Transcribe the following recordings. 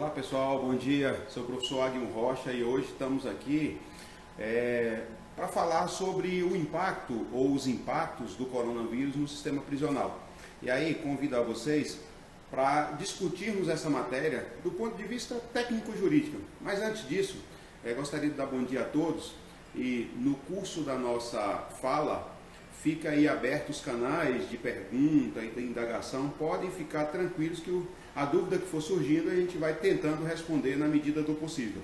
Olá pessoal, bom dia, sou o professor Agno Rocha e hoje estamos aqui para falar sobre o impacto ou os impactos do coronavírus no sistema prisional. E aí convido a vocês para discutirmos essa matéria do ponto de vista técnico-jurídico. Mas antes disso, gostaria de dar bom dia a todos e no curso da nossa fala fica aí abertos os canais de pergunta e de indagação, podem ficar tranquilos que a dúvida que for surgindo a gente vai tentando responder na medida do possível.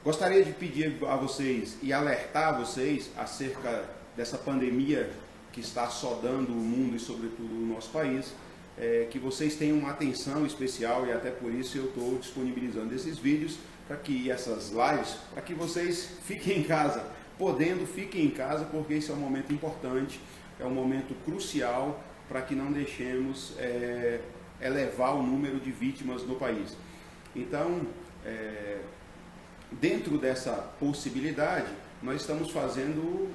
Gostaria de pedir a vocês e alertar vocês acerca dessa pandemia que está assolando o mundo e sobretudo o nosso país, que vocês tenham uma atenção especial e até por isso eu estou disponibilizando esses vídeos essas lives, para que vocês fiquem em casa. Podendo, fiquem em casa, porque esse é um momento importante, é um momento crucial para que não deixemos elevar o número de vítimas no país. Então, dentro dessa possibilidade, nós estamos fazendo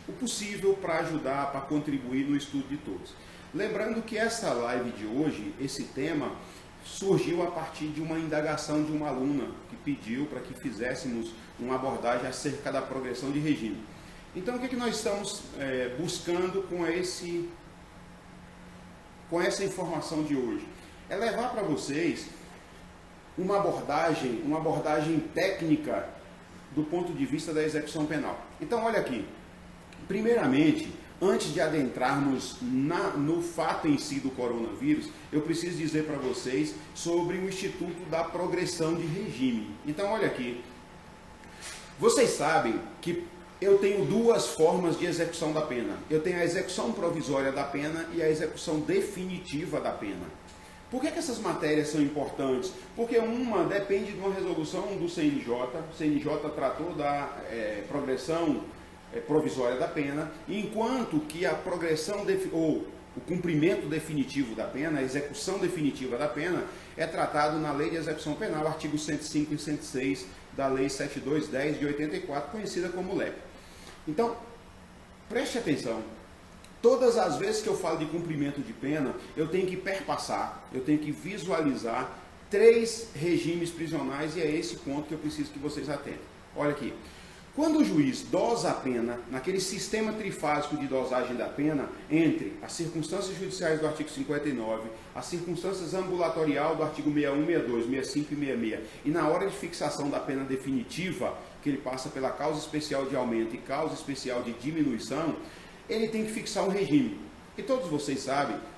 o possível para ajudar, para contribuir no estudo de todos. Lembrando que essa live de hoje, esse tema, surgiu a partir de uma indagação de uma aluna que pediu para que fizéssemos uma abordagem acerca da progressão de regime. Então, o que nós estamos buscando com essa informação de hoje? É levar para vocês uma abordagem técnica do ponto de vista da execução penal. Então, olha aqui, primeiramente, antes de adentrarmos no fato em si do coronavírus, eu preciso dizer para vocês sobre o Instituto da Progressão de Regime. Então, olha aqui, vocês sabem que eu tenho duas formas de execução da pena. Eu tenho a execução provisória da pena e a execução definitiva da pena. Por que essas matérias são importantes? Porque uma depende de uma resolução do CNJ. O CNJ tratou da progressão provisória da pena, enquanto que a progressão ou o cumprimento definitivo da pena, a execução definitiva da pena, é tratado na Lei de Execução Penal, artigos 105 e 106 da Lei 7210 de 84, conhecida como LEP. Então, preste atenção, todas as vezes que eu falo de cumprimento de pena, eu tenho que perpassar, eu tenho que visualizar 3 regimes prisionais e é esse ponto que eu preciso que vocês atentem. Olha aqui. Quando o juiz dosa a pena, naquele sistema trifásico de dosagem da pena, entre as circunstâncias judiciais do artigo 59, as circunstâncias ambulatorial do artigo 61, 62, 65 e 66, e na hora de fixação da pena definitiva, que ele passa pela causa especial de aumento e causa especial de diminuição, ele tem que fixar um regime. E todos vocês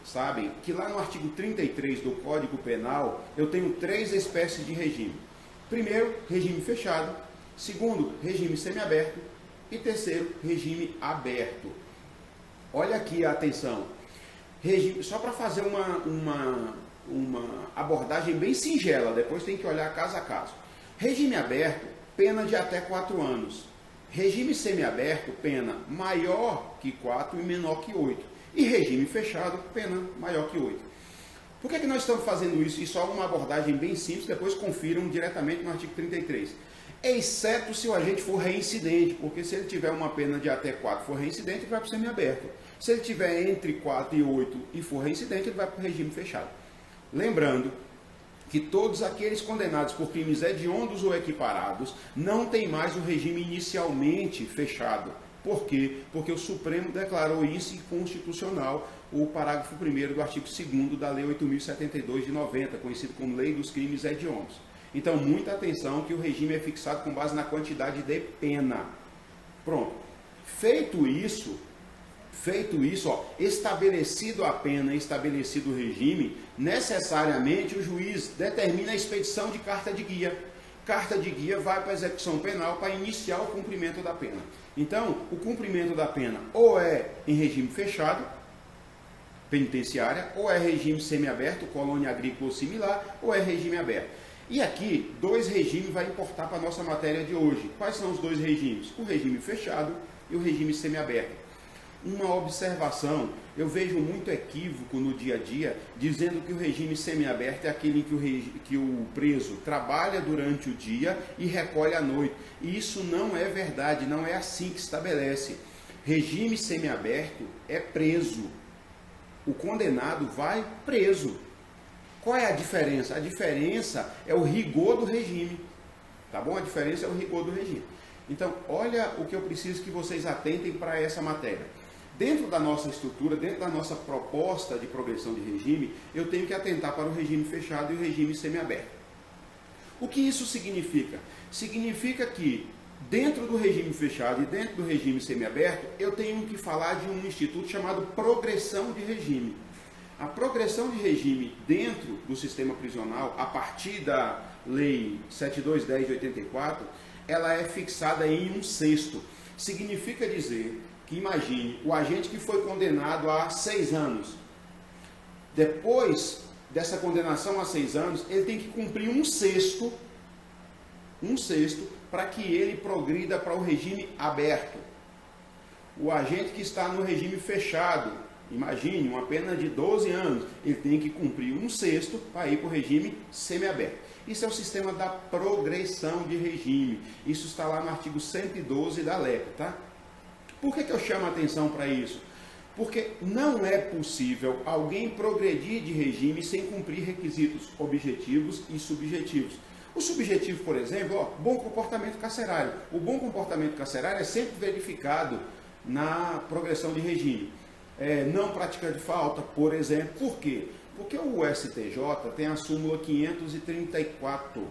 sabem que lá no artigo 33 do Código Penal, eu tenho 3 espécies de regime. Primeiro, regime fechado. Segundo, regime semiaberto. E terceiro, regime aberto. Olha aqui a atenção. Só para fazer uma abordagem bem singela, depois tem que olhar caso a caso. Regime aberto, pena de até 4 anos. Regime semiaberto, pena maior que 4 e menor que 8. E regime fechado, pena maior que 8. Por que nós estamos fazendo isso? E só uma abordagem bem simples, depois confiram diretamente no artigo 33. Exceto se o agente for reincidente, porque se ele tiver uma pena de até 4 e for reincidente, ele vai para o semiaberto. Se ele tiver entre 4 e 8 e for reincidente, ele vai para o regime fechado. Lembrando que todos aqueles condenados por crimes hediondos ou equiparados não têm mais o regime inicialmente fechado. Por quê? Porque o Supremo declarou isso inconstitucional, o parágrafo 1º do artigo 2º da Lei 8.072 de 90, conhecido como Lei dos Crimes Hediondos. Então, muita atenção que o regime é fixado com base na quantidade de pena. Pronto. Feito isso, estabelecido a pena, estabelecido o regime, necessariamente o juiz determina a expedição de carta de guia. Carta de guia vai para a execução penal para iniciar o cumprimento da pena. Então, o cumprimento da pena ou é em regime fechado, penitenciária, ou é regime semiaberto, colônia agrícola ou similar, ou é regime aberto. E aqui, 2 regimes vai importar para a nossa matéria de hoje. Quais são os 2 regimes? O regime fechado e o regime semiaberto. Uma observação, eu vejo muito equívoco no dia a dia, dizendo que o regime semiaberto é aquele em que o preso trabalha durante o dia e recolhe à noite. E isso não é verdade, não é assim que estabelece. Regime semiaberto é preso. O condenado vai preso. Qual é a diferença? A diferença é o rigor do regime. Tá bom? A diferença é o rigor do regime. Então, olha o que eu preciso que vocês atentem para essa matéria. Dentro da nossa estrutura, dentro da nossa proposta de progressão de regime, eu tenho que atentar para o regime fechado e o regime semiaberto. O que isso significa? Significa que dentro do regime fechado e dentro do regime semiaberto, eu tenho que falar de um instituto chamado progressão de regime. A progressão de regime dentro do sistema prisional, a partir da Lei 7210 de 84, ela é fixada em 1/6. Significa dizer que, imagine, o agente que foi condenado a 6 anos, depois dessa condenação a 6 anos, ele tem que cumprir 1/6 para que ele progrida para o regime aberto. O agente que está no regime fechado, imagine, uma pena de 12 anos, ele tem que cumprir 1/6 para ir para o regime semiaberto. Isso é o sistema da progressão de regime. Isso está lá no artigo 112 da LEP, tá? Por que eu chamo a atenção para isso? Porque não é possível alguém progredir de regime sem cumprir requisitos objetivos e subjetivos. O subjetivo, por exemplo, bom comportamento carcerário. O bom comportamento carcerário é sempre verificado na progressão de regime. Não prática de falta, por exemplo. Por quê? Porque o STJ tem a súmula 534.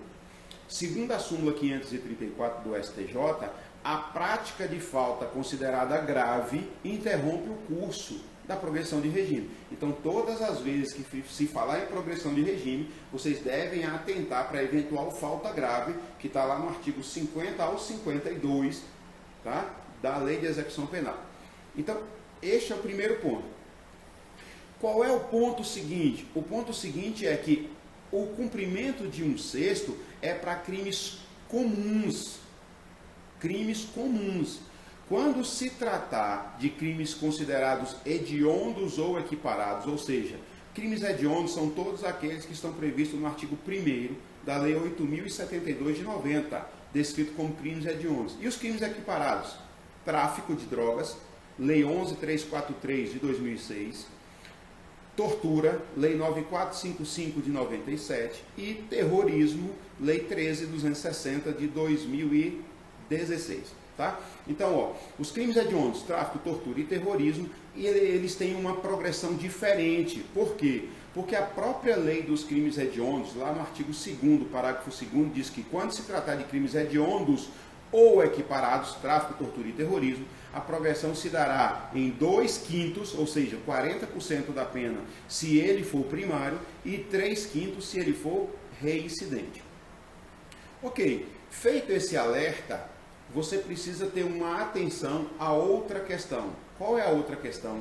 Segundo a súmula 534 do STJ, a prática de falta considerada grave interrompe o curso da progressão de regime. Então, todas as vezes que se falar em progressão de regime, vocês devem atentar para a eventual falta grave, que está lá no artigo 50 ao 52, tá? Da Lei de Execução Penal. Então, este é o primeiro ponto. Qual é o ponto seguinte? O ponto seguinte é que o cumprimento de 1/6 é para crimes comuns. Crimes comuns. Quando se tratar de crimes considerados hediondos ou equiparados, ou seja, crimes hediondos são todos aqueles que estão previstos no artigo 1º da Lei 8.072 de 90, descrito como crimes hediondos. E os crimes equiparados? Tráfico de drogas, Lei 11.343 de 2006, tortura, Lei 9.455 de 97 e terrorismo, Lei 13.260 de 2016. Tá? Então, os crimes hediondos, tráfico, tortura e terrorismo, eles têm uma progressão diferente. Por quê? Porque a própria lei dos crimes hediondos, lá no artigo 2º, parágrafo 2º, diz que quando se tratar de crimes hediondos ou equiparados, tráfico, tortura e terrorismo, a progressão se dará em 2/5, ou seja, 40% da pena se ele for primário e 3/5 se ele for reincidente. Ok, feito esse alerta, você precisa ter uma atenção a outra questão. Qual é a outra questão?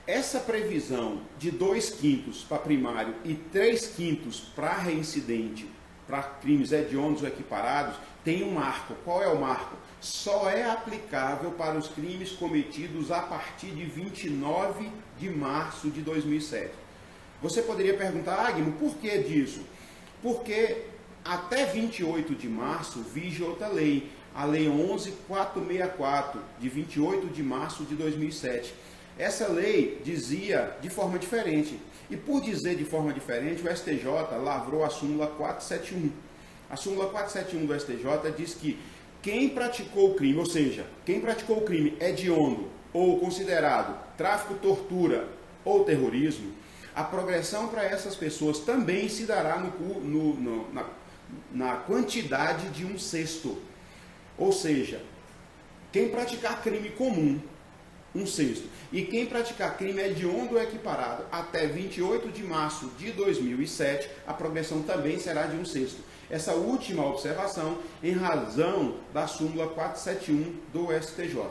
Essa previsão de 2/5 para primário e 3/5 para reincidente, para crimes hediondos ou equiparados, tem um marco. Qual é o marco? Só é aplicável para os crimes cometidos a partir de 29 de março de 2007. Você poderia perguntar, Agno, por que disso? Porque até 28 de março vige outra lei, a Lei 11.464, de 28 de março de 2007. Essa lei dizia de forma diferente. E por dizer de forma diferente, o STJ lavrou a súmula 471. A súmula 471 do STJ diz que quem praticou o crime, ou seja, quem praticou o crime hediondo ou considerado tráfico, tortura ou terrorismo, a progressão para essas pessoas também se dará na quantidade de 1/6. Ou seja, quem praticar crime comum, 1/6. E quem praticar crime hediondo ou equiparado até 28 de março de 2007, a progressão também será de 1/6. Essa última observação em razão da súmula 471 do STJ.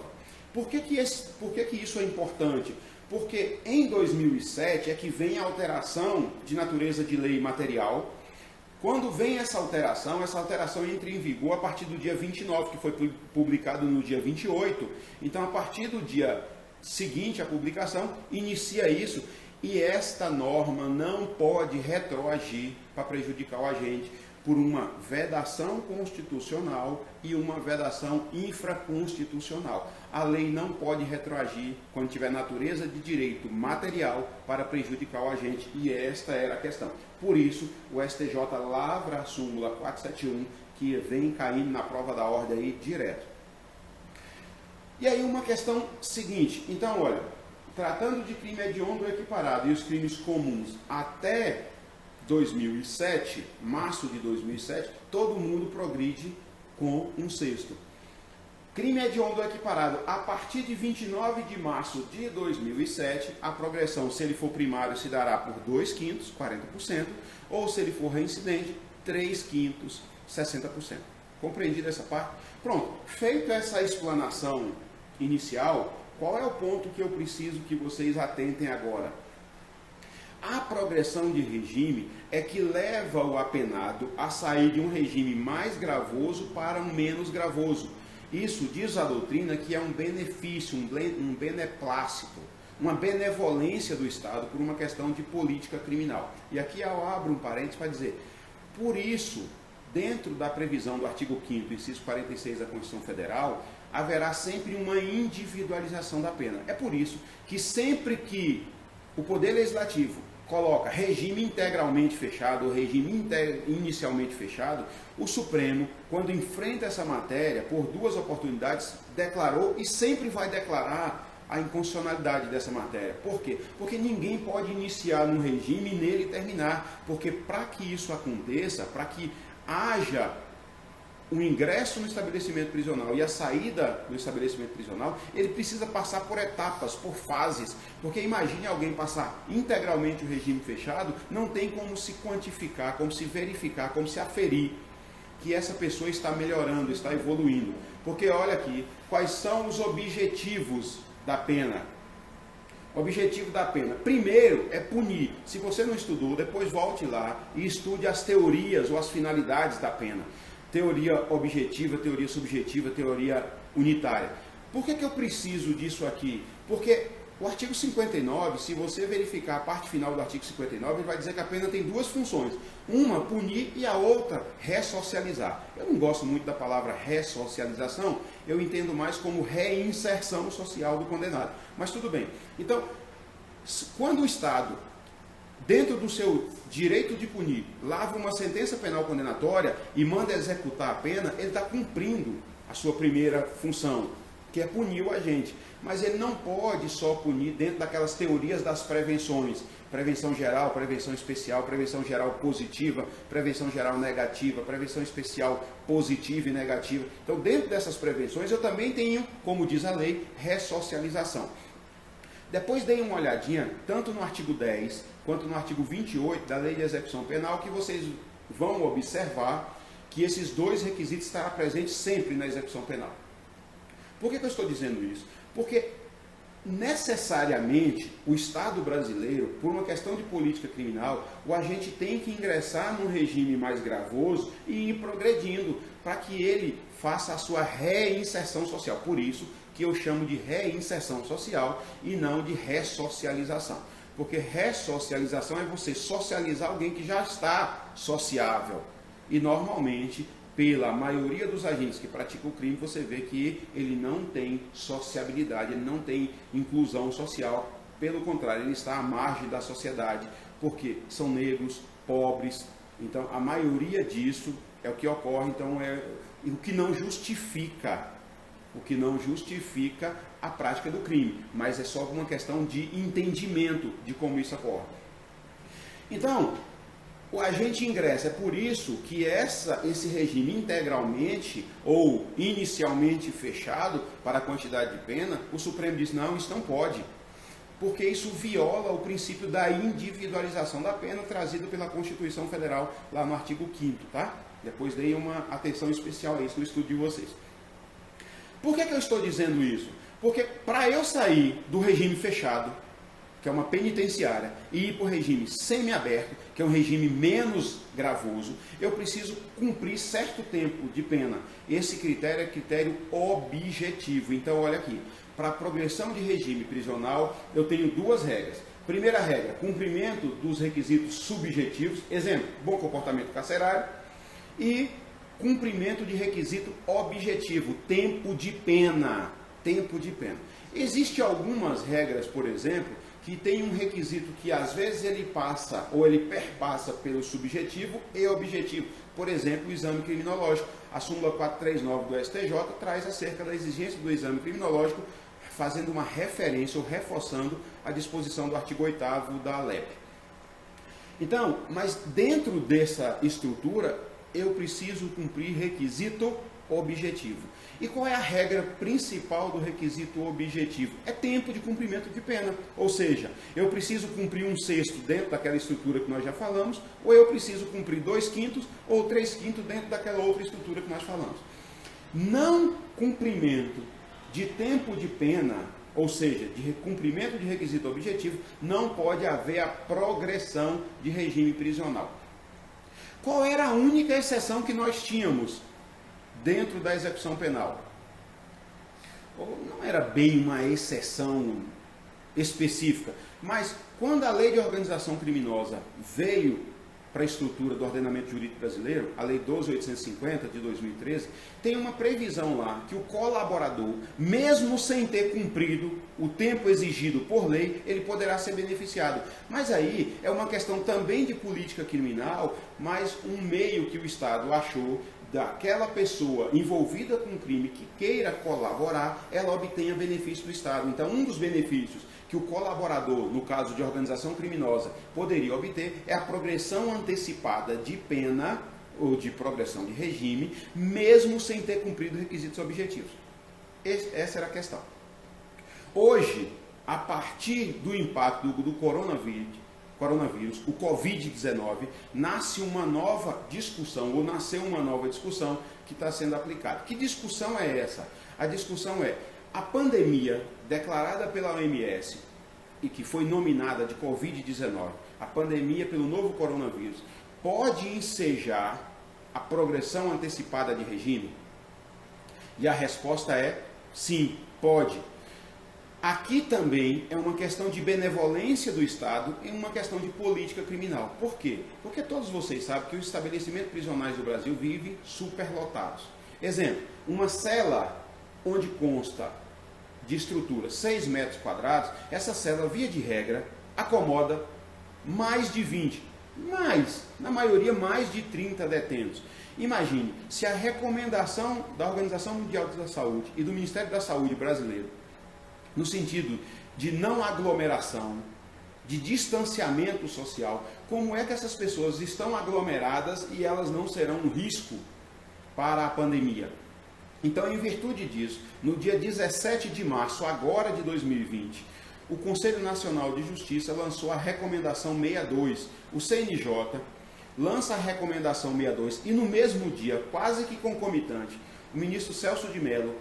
Por que isso é importante? Porque em 2007 é que vem a alteração de natureza de lei material. Quando vem essa alteração entra em vigor a partir do dia 29, que foi publicado no dia 28. Então, a partir do dia seguinte à publicação, inicia isso. E esta norma não pode retroagir para prejudicar o agente. por uma vedação constitucional e uma vedação infraconstitucional. A lei não pode retroagir quando tiver natureza de direito material para prejudicar o agente, e esta era a questão. Por isso, o STJ lavra a súmula 471, que vem caindo na prova da ordem aí direto. E aí uma questão seguinte, então olha, tratando de crime hediondo equiparado e os crimes comuns até 2007, março de 2007, todo mundo progride com um sexto. Crime hediondo equiparado, a partir de 29 de março de 2007, a progressão, se ele for primário, se dará por 2/5, 40%, ou se ele for reincidente, 3/5, 60%. Compreendido essa parte? Pronto, feita essa explanação inicial, qual é o ponto que eu preciso que vocês atentem agora? A progressão de regime é que leva o apenado a sair de um regime mais gravoso para um menos gravoso. Isso diz a doutrina que é um benefício, um beneplácito, uma benevolência do Estado por uma questão de política criminal. E aqui eu abro um parênteses para dizer, por isso, dentro da previsão do artigo 5º, inciso 46 da Constituição Federal, haverá sempre uma individualização da pena. É por isso que sempre que o Poder Legislativo coloca regime integralmente fechado ou regime inicialmente fechado, o Supremo, quando enfrenta essa matéria, por duas oportunidades, declarou e sempre vai declarar a inconstitucionalidade dessa matéria. Por quê? Porque ninguém pode iniciar num regime e nele terminar. Porque para que isso aconteça, para que haja o ingresso no estabelecimento prisional e a saída do estabelecimento prisional, ele precisa passar por etapas, por fases, porque imagine alguém passar integralmente o regime fechado, não tem como se quantificar, como se verificar, como se aferir que essa pessoa está melhorando, está evoluindo. Porque olha aqui, quais são os objetivos da pena? O objetivo da pena, primeiro, é punir. Se você não estudou, depois volte lá e estude as teorias ou as finalidades da pena. Teoria objetiva, teoria subjetiva, teoria unitária. Por que eu preciso disso aqui? Porque o artigo 59, se você verificar a parte final do artigo 59, ele vai dizer que a pena tem duas funções. Uma, punir, e a outra, ressocializar. Eu não gosto muito da palavra ressocialização, eu entendo mais como reinserção social do condenado. Mas tudo bem. Então, quando o Estado, dentro do seu direito de punir, lavra uma sentença penal condenatória e manda executar a pena, ele está cumprindo a sua primeira função, que é punir o agente. Mas ele não pode só punir dentro daquelas teorias das prevenções. Prevenção geral, prevenção especial, prevenção geral positiva, prevenção geral negativa, prevenção especial positiva e negativa. Então, dentro dessas prevenções, eu também tenho, como diz a lei, ressocialização. Depois deem uma olhadinha, tanto no artigo 10, quanto no artigo 28 da Lei de Execução Penal, que vocês vão observar que esses dois requisitos estarão presentes sempre na execução penal. Por que eu estou dizendo isso? Porque necessariamente o Estado brasileiro, por uma questão de política criminal, o agente tem que ingressar num regime mais gravoso e ir progredindo para que ele faça a sua reinserção social. Por isso que eu chamo de reinserção social e não de ressocialização. Porque ressocialização é você socializar alguém que já está sociável. E normalmente, pela maioria dos agentes que praticam o crime, você vê que ele não tem sociabilidade, ele não tem inclusão social. Pelo contrário, ele está à margem da sociedade, porque são negros, pobres. Então, a maioria disso é o que ocorre, então é o que não justifica. O que não justifica a prática do crime, mas é só uma questão de entendimento de como isso ocorre. Então, o agente ingressa, é por isso que esse regime integralmente ou inicialmente fechado para a quantidade de pena, o Supremo diz, não, isso não pode, porque isso viola o princípio da individualização da pena trazido pela Constituição Federal lá no artigo 5º, tá? Depois dei uma atenção especial a isso no estudo de vocês. Por que eu estou dizendo isso? Porque para eu sair do regime fechado, que é uma penitenciária, e ir para o regime semiaberto, que é um regime menos gravoso, eu preciso cumprir certo tempo de pena. Esse critério é critério objetivo. Então, olha aqui, para a progressão de regime prisional, eu tenho duas regras. Primeira regra, cumprimento dos requisitos subjetivos. Exemplo, bom comportamento carcerário. E cumprimento de requisito objetivo, tempo de pena. Tempo de pena. Existem algumas regras, por exemplo, que tem um requisito que às vezes ele passa ou ele perpassa pelo subjetivo e objetivo. Por exemplo, o exame criminológico. A súmula 439 do STJ traz acerca da exigência do exame criminológico, fazendo uma referência ou reforçando a disposição do artigo 8º da LEP. Então, mas dentro dessa estrutura, eu preciso cumprir requisito objetivo. E qual é a regra principal do requisito objetivo? É tempo de cumprimento de pena. Ou seja, eu preciso cumprir 1/6 dentro daquela estrutura que nós já falamos, ou eu preciso cumprir 2/5 ou 3/5 dentro daquela outra estrutura que nós falamos. Não cumprimento de tempo de pena, ou seja, de cumprimento de requisito objetivo, não pode haver a progressão de regime prisional. Qual era a única exceção que nós tínhamos dentro da execução penal? Ou não era bem uma exceção específica, mas quando a Lei de Organização Criminosa veio para a estrutura do ordenamento jurídico brasileiro, a Lei 12.850 de 2013, tem uma previsão lá que o colaborador, mesmo sem ter cumprido o tempo exigido por lei, ele poderá ser beneficiado. Mas aí é uma questão também de política criminal, mas um meio que o Estado achou daquela pessoa envolvida com um crime que queira colaborar, ela obtenha benefício do Estado. Então, um dos benefícios que o colaborador, no caso de organização criminosa, poderia obter é a progressão antecipada de pena ou de progressão de regime, mesmo sem ter cumprido requisitos objetivos. Essa era a questão. Hoje, a partir do impacto do coronavírus, o Covid-19, nasceu uma nova discussão que está sendo aplicada. Que discussão é essa? A discussão é a pandemia declarada pela OMS e que foi nominada de Covid-19, a pandemia pelo novo coronavírus, pode ensejar a progressão antecipada de regime? E a resposta é sim, pode. Aqui também é uma questão de benevolência do Estado e uma questão de política criminal. Por quê? Porque todos vocês sabem que os estabelecimentos prisionais do Brasil vivem superlotados. Exemplo, uma cela onde consta de estrutura 6 metros quadrados, essa cela, via de regra, acomoda mais de 20, na maioria mais de 30 detentos. Imagine, se a recomendação da Organização Mundial da Saúde e do Ministério da Saúde brasileiro, no sentido de não aglomeração, de distanciamento social, como é que essas pessoas estão aglomeradas e elas não serão um risco para a pandemia? Então, em virtude disso, no dia 17 de março, agora de 2020, o Conselho Nacional de Justiça lançou a Recomendação 62. O CNJ lança a Recomendação 62 e no mesmo dia, quase que concomitante, o ministro Celso de Mello,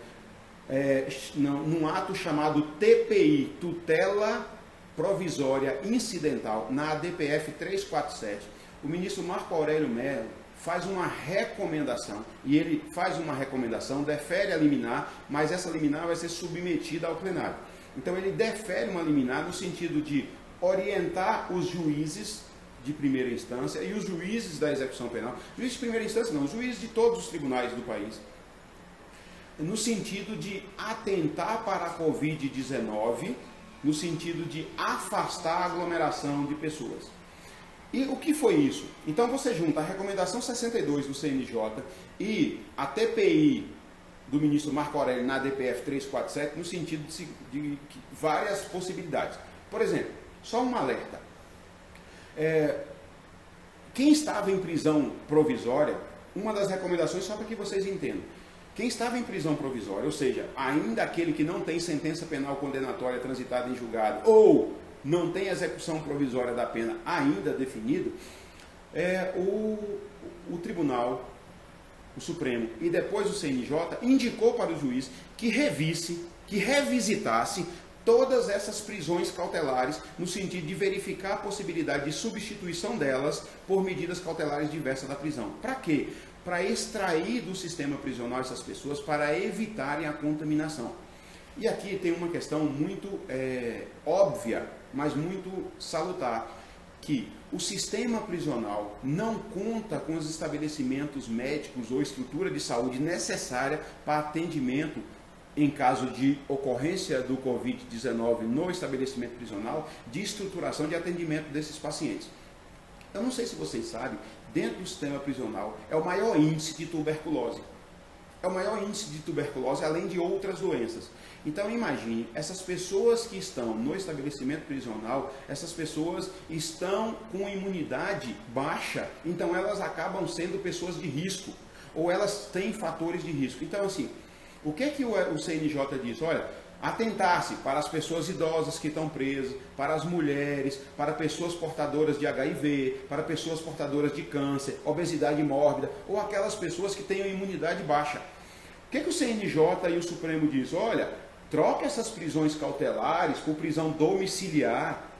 num ato chamado TPI, Tutela Provisória Incidental, na ADPF 347, o ministro Marco Aurélio Mello faz uma recomendação, e ele faz uma recomendação, defere a liminar, mas essa liminar vai ser submetida ao plenário. Então ele defere uma liminar no sentido de orientar os juízes de primeira instância e os juízes da execução penal, juízes de primeira instância não, os juízes de todos os tribunais do país, no sentido de atentar para a Covid-19, no sentido de afastar a aglomeração de pessoas. E o que foi isso? Então você junta a recomendação 62 do CNJ e a TPI do ministro Marco Aurélio na DPF 347 no sentido de várias possibilidades. Por exemplo, só um alerta. Quem estava em prisão provisória, uma das recomendações, só para que vocês entendam, quem estava em prisão provisória, ou seja, ainda aquele que não tem sentença penal condenatória transitada em julgado ou não tem execução provisória da pena ainda definida, o tribunal, o Supremo e depois o CNJ indicou para o juiz que revisitasse todas essas prisões cautelares no sentido de verificar a possibilidade de substituição delas por medidas cautelares diversas da prisão. Para quê? Para extrair do sistema prisional essas pessoas para evitarem a contaminação. E aqui tem uma questão muito óbvia, mas muito salutar. que o sistema prisional não conta com os estabelecimentos médicos ou estrutura de saúde necessária para atendimento em caso de ocorrência do Covid-19 no estabelecimento prisional, de estruturação de atendimento desses pacientes. Eu não sei se vocês sabem, dentro do sistema prisional é o maior índice de tuberculose. É o maior índice de tuberculose, além de outras doenças. Então imagine, essas pessoas que estão no estabelecimento prisional, essas pessoas estão com imunidade baixa, então elas acabam sendo pessoas de risco, ou elas têm fatores de risco. Então assim, o que o CNJ diz? Olha, atentar-se para as pessoas idosas que estão presas, para as mulheres, para pessoas portadoras de HIV, para pessoas portadoras de câncer, obesidade mórbida, ou aquelas pessoas que têm imunidade baixa. O que o CNJ e o Supremo diz? Olha, troca essas prisões cautelares por prisão domiciliar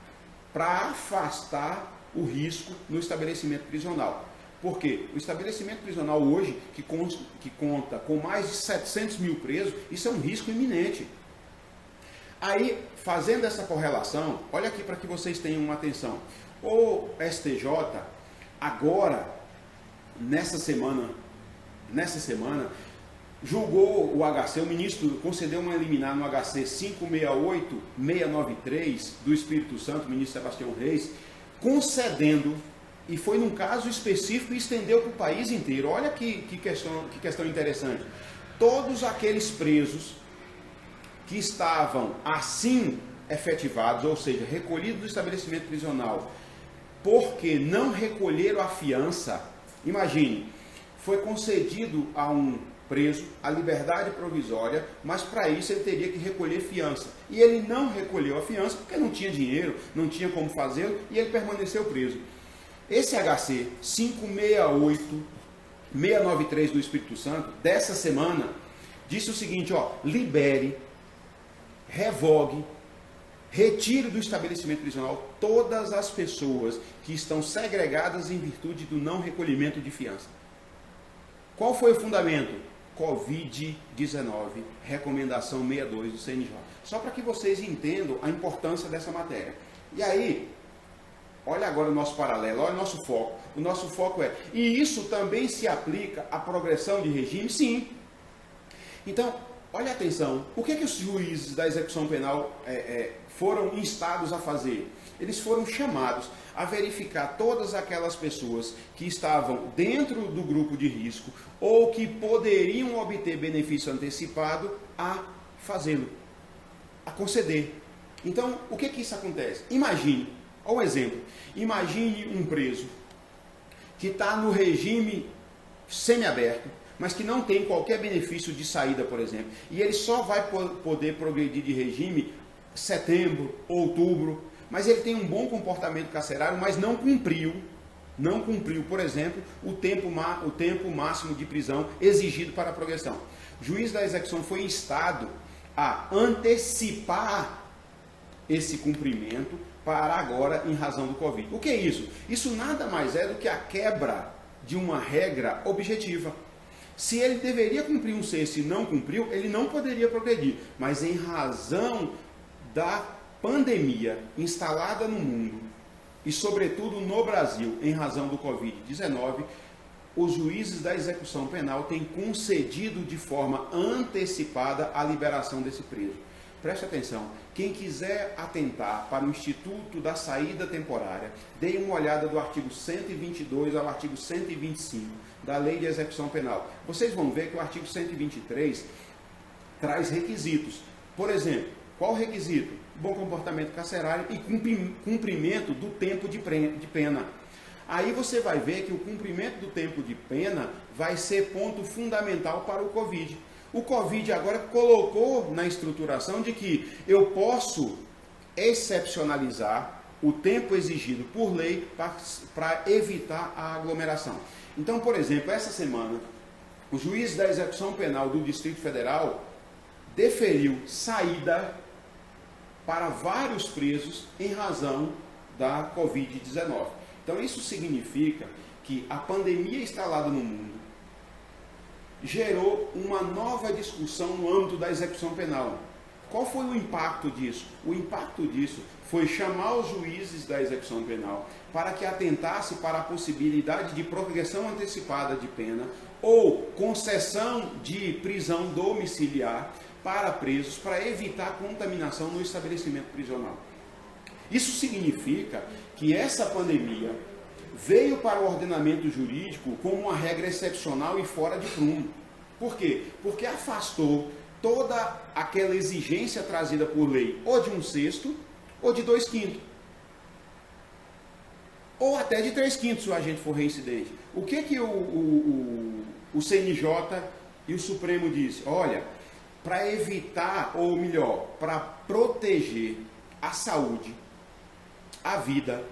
para afastar o risco no estabelecimento prisional. Porque o estabelecimento prisional hoje, que conta com mais de 700 mil presos, isso é um risco iminente. Aí, fazendo essa correlação, olha aqui para que vocês tenham uma atenção. O STJ, agora, nessa semana, julgou o HC, o ministro concedeu uma liminar no HC 568693 do Espírito Santo, o ministro Sebastião Reis, concedendo, e foi num caso específico e estendeu para o país inteiro. Olha que questão interessante. Todos aqueles presos que estavam assim efetivados, ou seja, recolhidos do estabelecimento prisional, porque não recolheram a fiança, imagine, foi concedido a um preso a liberdade provisória, mas para isso ele teria que recolher fiança. E ele não recolheu a fiança porque não tinha dinheiro, não tinha como fazê-lo, e ele permaneceu preso. Esse HC 568693 do Espírito Santo, dessa semana, disse o seguinte, ó, libere, revogue, retire do estabelecimento prisional todas as pessoas que estão segregadas em virtude do não recolhimento de fiança. Qual foi o fundamento? Covid-19, recomendação 62 do CNJ. Só para que vocês entendam a importância dessa matéria. E aí, olha agora o nosso paralelo, olha o nosso foco. O nosso foco é, e isso também se aplica à progressão de regime? Sim. Então, olha atenção, o que os juízes da execução penal foram instados a fazer? Eles foram chamados a verificar todas aquelas pessoas que estavam dentro do grupo de risco ou que poderiam obter benefício antecipado a fazê-lo, a conceder. Então, o que isso acontece? Imagine, olha um exemplo, imagine um preso que está no regime semiaberto, mas que não tem qualquer benefício de saída, por exemplo, e ele só vai poder progredir de regime setembro, outubro, mas ele tem um bom comportamento carcerário, mas não cumpriu, por exemplo, o tempo máximo de prisão exigido para a progressão. O juiz da execução foi instado a antecipar esse cumprimento para agora, em razão do Covid. O que é isso? Isso nada mais é do que a quebra de uma regra objetiva. Se ele deveria cumprir um sexto e não cumpriu, ele não poderia progredir. Mas em razão da pandemia instalada no mundo, e sobretudo no Brasil, em razão do Covid-19, os juízes da execução penal têm concedido de forma antecipada a liberação desse preso. Preste atenção, quem quiser atentar para o Instituto da Saída Temporária, dê uma olhada do artigo 122 ao artigo 125 da Lei de Execução Penal. Vocês vão ver que o artigo 123 traz requisitos. Por exemplo, qual o requisito? Bom comportamento carcerário e cumprimento do tempo de pena. Aí você vai ver que o cumprimento do tempo de pena vai ser ponto fundamental para o Covid. O Covid agora colocou na estruturação de que eu posso excepcionalizar o tempo exigido por lei para evitar a aglomeração. Então, por exemplo, essa semana, o juiz da execução penal do Distrito Federal deferiu saída para vários presos em razão da Covid-19. Então, isso significa que a pandemia instalada no mundo gerou uma nova discussão no âmbito da execução penal. Qual foi o impacto disso? O impacto disso foi chamar os juízes da execução penal para que atentasse para a possibilidade de progressão antecipada de pena ou concessão de prisão domiciliar para presos, para evitar contaminação no estabelecimento prisional. Isso significa que essa pandemia veio para o ordenamento jurídico como uma regra excepcional e fora de prumo. Por quê? Porque afastou toda aquela exigência trazida por lei, ou de 1/6, ou de 2/5, ou até de 3/5 se o agente for reincidente. O que o CNJ e o Supremo disse? Olha, para evitar, ou melhor, para proteger a saúde, a vida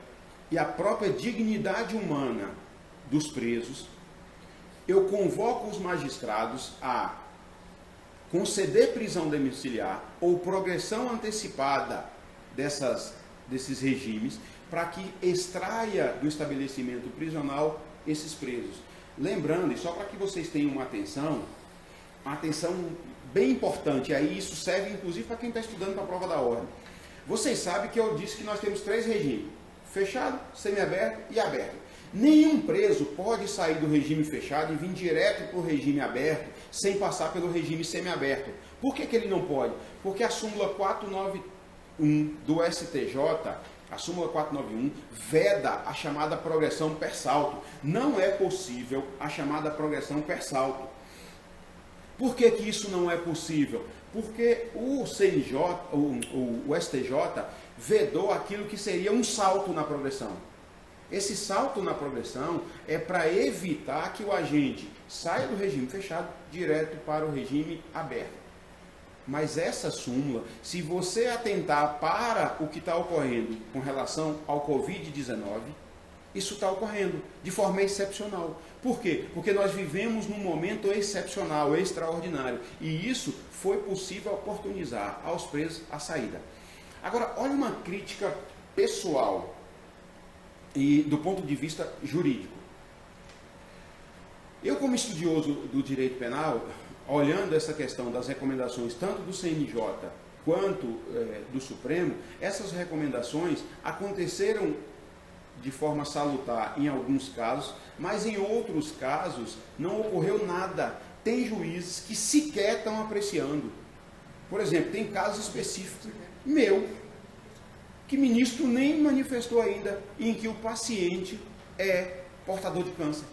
e a própria dignidade humana dos presos, eu convoco os magistrados a conceder prisão domiciliar ou progressão antecipada desses regimes para que extraia do estabelecimento prisional esses presos. Lembrando, e só para que vocês tenham uma atenção bem importante, aí isso serve inclusive para quem está estudando para a prova da ordem. Vocês sabem que eu disse que nós temos 3 regimes: fechado, semiaberto e aberto. Nenhum preso pode sair do regime fechado e vir direto para o regime aberto sem passar pelo regime semiaberto. Por que ele não pode? Porque a súmula 491 do STJ, a súmula 491, veda a chamada progressão per salto. Não é possível a chamada progressão per salto. Por que isso não é possível? Porque o CNJ, o STJ, vedou aquilo que seria um salto na progressão. Esse salto na progressão é para evitar que o agente saia do regime fechado direto para o regime aberto. Mas essa súmula, se você atentar para o que está ocorrendo com relação ao Covid-19, isso está ocorrendo de forma excepcional. Por quê? Porque nós vivemos num momento excepcional, extraordinário. E isso foi possível oportunizar aos presos a saída. Agora, olha uma crítica pessoal e do ponto de vista jurídico. Eu, como estudioso do direito penal, olhando essa questão das recomendações tanto do CNJ quanto do Supremo, essas recomendações aconteceram de forma salutar em alguns casos, mas em outros casos não ocorreu nada. Tem juízes que sequer estão apreciando. Por exemplo, tem casos específicos meu, que ministro nem manifestou ainda, em que o paciente é portador de câncer.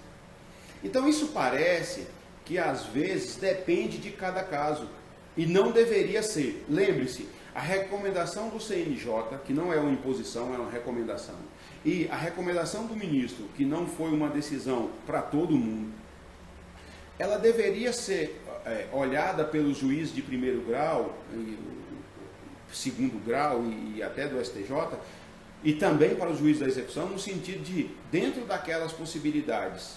Então isso parece que às vezes depende de cada caso e não deveria ser. Lembre-se, a recomendação do CNJ, que não é uma imposição, é uma recomendação, e a recomendação do ministro, que não foi uma decisão para todo mundo, ela deveria ser olhada pelos juízes de primeiro grau, segundo grau e até do STJ, e também para os juízes da execução, no sentido de, dentro daquelas possibilidades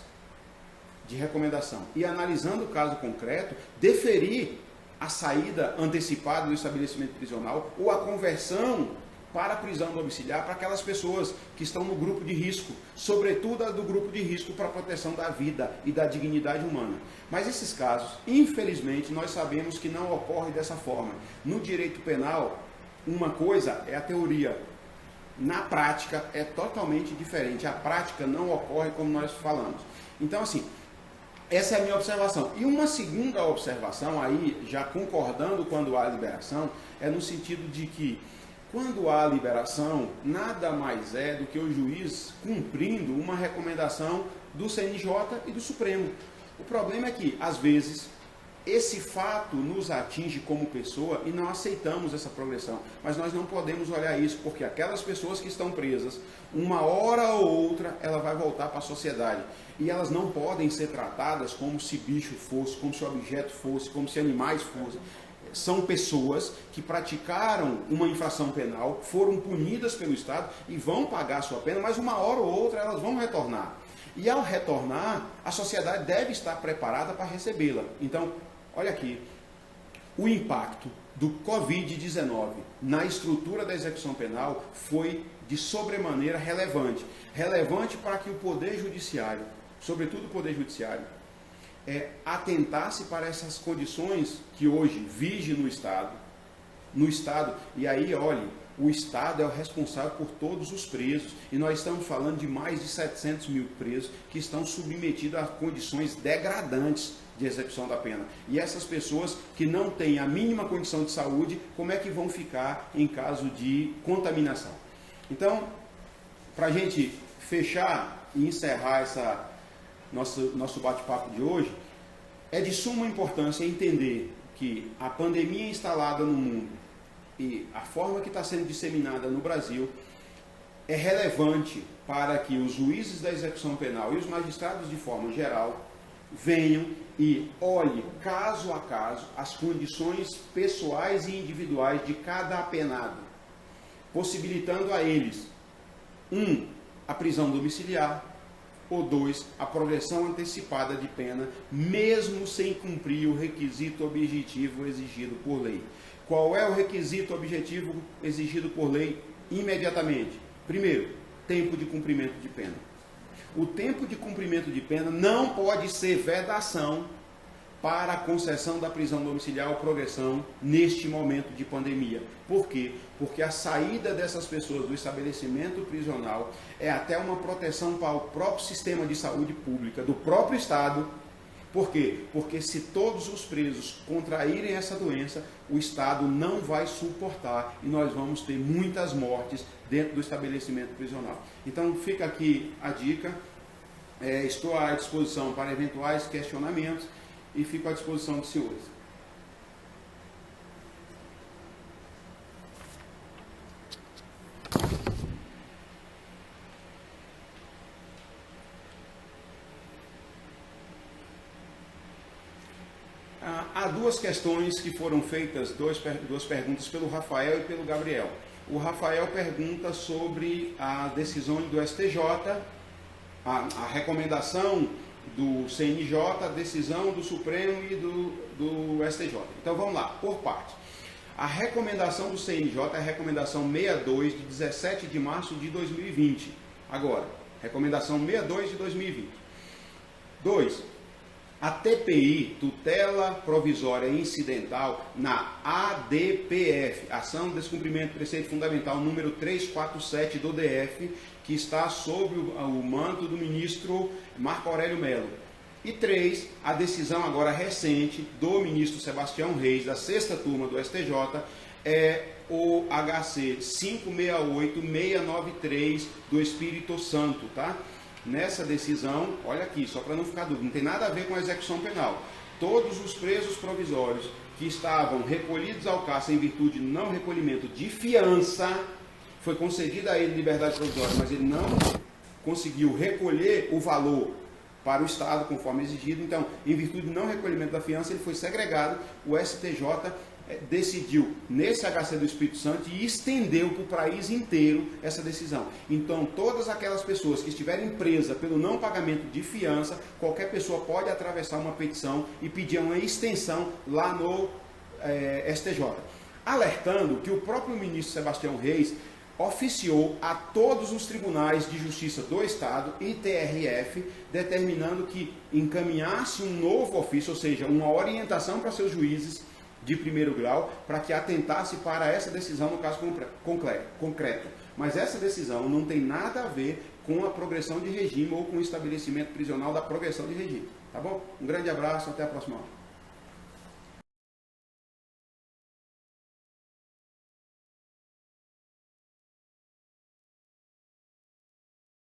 de recomendação e analisando o caso concreto, deferir a saída antecipada do estabelecimento prisional ou a conversão para a prisão domiciliar para aquelas pessoas que estão no grupo de risco, sobretudo a do grupo de risco para a proteção da vida e da dignidade humana. Mas esses casos, infelizmente, nós sabemos que não ocorre dessa forma. No direito penal, uma coisa é a teoria, na prática é totalmente diferente. A prática não ocorre como nós falamos. Então, assim, essa é a minha observação. E uma segunda observação, aí, já concordando quando há liberação, é no sentido de que, quando há liberação, nada mais é do que o juiz cumprindo uma recomendação do CNJ e do Supremo. O problema é que, às vezes, esse fato nos atinge como pessoa e não aceitamos essa progressão. Mas nós não podemos olhar isso, porque aquelas pessoas que estão presas, uma hora ou outra, ela vai voltar para a sociedade. E elas não podem ser tratadas como se bicho fosse, como se objeto fosse, como se animais fossem. São pessoas que praticaram uma infração penal, foram punidas pelo Estado e vão pagar a sua pena, mas uma hora ou outra elas vão retornar. E ao retornar, a sociedade deve estar preparada para recebê-la. Então, olha aqui, o impacto do Covid-19 na estrutura da execução penal foi de sobremaneira relevante. Relevante para que o Poder Judiciário, sobretudo o Poder Judiciário, atentasse para essas condições que hoje vigem no Estado no Estado. E aí, olhe, o Estado é o responsável por todos os presos. E nós estamos falando de mais de 700 mil presos que estão submetidos a condições degradantes de execução da pena. E essas pessoas que não têm a mínima condição de saúde, como é que vão ficar em caso de contaminação? Então, para a gente fechar e encerrar nosso bate-papo de hoje, é de suma importância entender que a pandemia instalada no mundo e a forma que está sendo disseminada no Brasil é relevante para que os juízes da execução penal e os magistrados de forma geral venham e olhem caso a caso as condições pessoais e individuais de cada apenado, possibilitando a eles, a prisão domiciliar, ou 2, a progressão antecipada de pena, mesmo sem cumprir o requisito objetivo exigido por lei. Qual é o requisito objetivo exigido por lei imediatamente? Primeiro, tempo de cumprimento de pena. O tempo de cumprimento de pena não pode ser vedação para a concessão da prisão domiciliar ou progressão neste momento de pandemia. Por quê? Porque a saída dessas pessoas do estabelecimento prisional é até uma proteção para o próprio sistema de saúde pública do próprio Estado. Por quê? Porque se todos os presos contraírem essa doença, o Estado não vai suportar e nós vamos ter muitas mortes dentro do estabelecimento prisional. Então fica aqui a dica, estou à disposição para eventuais questionamentos e fico à disposição dos senhores. Há duas questões que foram feitas, duas perguntas pelo Rafael e pelo Gabriel. O Rafael pergunta sobre a decisão do STJ, a recomendação do CNJ, a decisão do Supremo e do STJ. Então vamos lá, por parte. A recomendação do CNJ é a recomendação 62 de 17 de março de 2020. Agora, recomendação 62 de 2020. 2. A TPI, tutela provisória incidental, na ADPF, Ação de Descumprimento do Preceito Fundamental número 347 do DF, que está sob o manto do ministro Marco Aurélio Mello. E 3, a decisão agora recente do ministro Sebastião Reis, da 6ª turma do STJ, é o HC 568693 do Espírito Santo, tá? Nessa decisão, olha aqui, só para não ficar dúvida, não tem nada a ver com a execução penal. Todos os presos provisórios que estavam recolhidos ao cárcere em virtude de não recolhimento de fiança, foi concedida a ele liberdade provisória, mas ele não conseguiu recolher o valor para o Estado, conforme exigido. Então, em virtude de não recolhimento da fiança, ele foi segregado. O STJ decidiu nesse HC do Espírito Santo e estendeu para o país inteiro essa decisão. Então, todas aquelas pessoas que estiverem presas pelo não pagamento de fiança, qualquer pessoa pode atravessar uma petição e pedir uma extensão lá no STJ. Alertando que o próprio ministro Sebastião Reis oficiou a todos os tribunais de justiça do Estado e TRF, determinando que encaminhasse um novo ofício, ou seja, uma orientação para seus juízes de primeiro grau, para que atentasse para essa decisão no caso concreto. Mas essa decisão não tem nada a ver com a progressão de regime ou com o estabelecimento prisional da progressão de regime. Tá bom? Um grande abraço, até a próxima aula.